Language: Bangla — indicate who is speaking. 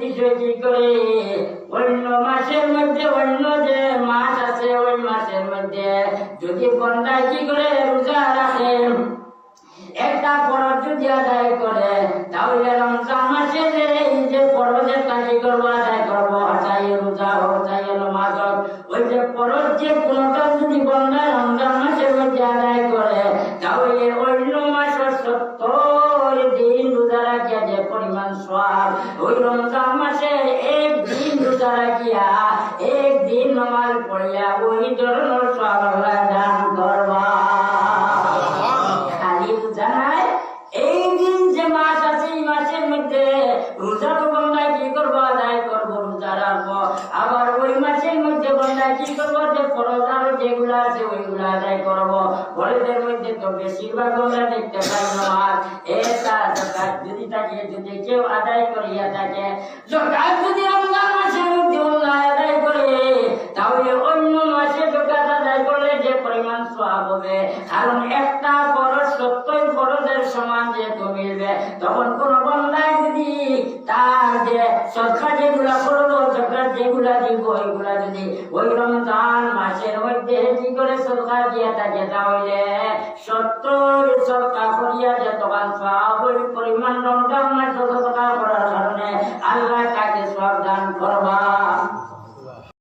Speaker 1: বিষয় কি করে অন্য মাসের মধ্যে অন্য যে মাস আছে ওই মাসের মধ্যে যদি বন্দা কি করে রোজা রাখে একটা ফরজ যদি আদায় করে তাহলে রমজান মাসে এই যে ফরজের কাজ করবো আদায় করবো চাই রোজা হোক চাই নামাজ হোক ওই যে ফরজ যে কোনটা যদি বন্দা রমজান মাসের মধ্যে আদায় করে তাহলে অন্য মাসের 70 দিন রোজা রাখিয়া যে পরিমাণ সওয়াব ওই রমজান মাসে একদিন রোজা রাখিয়া একদিন নামাজ পড়িয়া ওই ধরনের সওয়াব আল্লাহ দান করবা। খালি রোজা নাই, এই দিন যে মাস আছে এই মাসের মধ্যে রোজা তো বন্দায় কি করবো আদায় করবো রোজা রাখবো, আবার ওই মাসের মধ্যে বন্দায় কি করবো যে ফরজ আরো যেগুলো আছে ওইগুলো আদায় করবো। ফরজের মধ্যে তো বেশিরভাগ আমরা দেখতে পাই নামাজ এটা যাকাত যদি থাকে, যদি কেউ আদায় করিয়া থাকে যাকাত যদি রমজান মাসের মধ্যে আদায় করে তাহলে অন্য মাসে যাকাত আদায় করলে যে পরিমাণ সওয়াব হবে, কারণ একটা ফরজ 70 ফরজের সমান যেহেতু মিলবে, তখন কোন বান্দায় যদি তার যে সদকা যেগুলা করবো যাকাত যেগুলা দিব ওইগুলা যদি ওই রমজান মাসের মধ্যে কি করে সদকা দিয়া থাকে তাহলে 70 সদকা করিয়া যে তখন সওয়াব ওই পরিমাণ রমজান মাসে সদকা করার কারণে আল্লাহ তাকে সওয়াব দান করবা।